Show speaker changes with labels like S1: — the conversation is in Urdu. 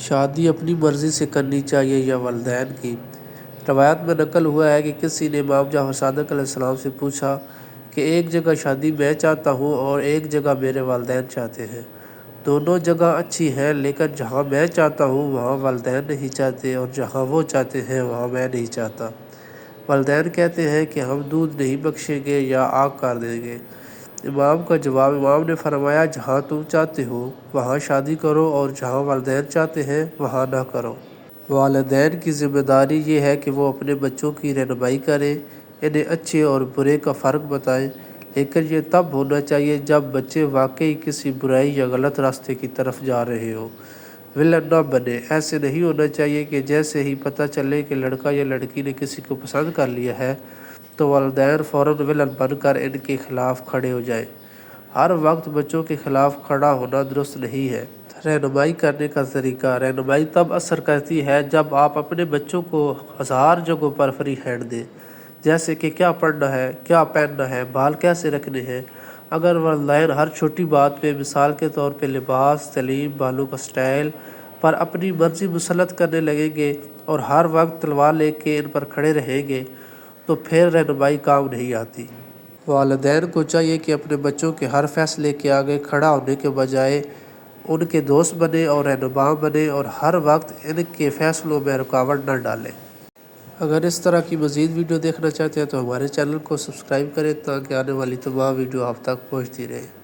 S1: شادی اپنی مرضی سے کرنی چاہیے یا والدین کی؟ روایت میں نقل ہوا ہے کہ کسی نے امام جعفر صادق علیہ السلام سے پوچھا کہ ایک جگہ شادی میں چاہتا ہوں اور ایک جگہ میرے والدین چاہتے ہیں، دونوں جگہ اچھی ہیں لیکن جہاں میں چاہتا ہوں وہاں والدین نہیں چاہتے اور جہاں وہ چاہتے ہیں وہاں میں نہیں چاہتا۔ والدین کہتے ہیں کہ ہم دودھ نہیں بخشیں گے یا آگ کر دیں گے۔ امام کا جواب، امام نے فرمایا جہاں تم چاہتے ہو وہاں شادی کرو اور جہاں والدین چاہتے ہیں وہاں نہ کرو۔ والدین کی ذمہ داری یہ ہے کہ وہ اپنے بچوں کی رہنمائی کریں، انہیں اچھے اور برے کا فرق بتائیں، لیکن یہ تب ہونا چاہیے جب بچے واقعی کسی برائی یا غلط راستے کی طرف جا رہے ہوں۔ ولن نہ بنے، ایسے نہیں ہونا چاہیے کہ جیسے ہی پتہ چلے کہ لڑکا یا لڑکی نے کسی کو پسند کر لیا ہے تو والدین فوراً ولن بن کر ان کے خلاف کھڑے ہو جائیں۔ ہر وقت بچوں کے خلاف کھڑا ہونا درست نہیں ہے۔ رہنمائی کرنے کا طریقہ، رہنمائی تب اثر کرتی ہے جب آپ اپنے بچوں کو ہزار جگہوں پر فری ہینڈ دیں، جیسے کہ کیا پڑھنا ہے، کیا پہننا ہے، بال کیسے رکھنے ہیں۔ اگر والدین ہر چھوٹی بات پہ، مثال کے طور پہ لباس، تعلیم، بالوں کا سٹائل پر اپنی مرضی مسلط کرنے لگیں گے اور ہر وقت تلوار لے کے ان پر کھڑے رہیں گے تو پھر رہنمائی کام نہیں آتی۔ والدین کو چاہیے کہ اپنے بچوں کے ہر فیصلے کے آگے کھڑا ہونے کے بجائے ان کے دوست بنے اور رہنما بنے اور ہر وقت ان کے فیصلوں میں رکاوٹ نہ ڈالیں۔ اگر اس طرح کی مزید ویڈیو دیکھنا چاہتے ہیں تو ہمارے چینل کو سبسکرائب کریں تاکہ آنے والی تمام ویڈیو آپ تک پہنچتی رہیں۔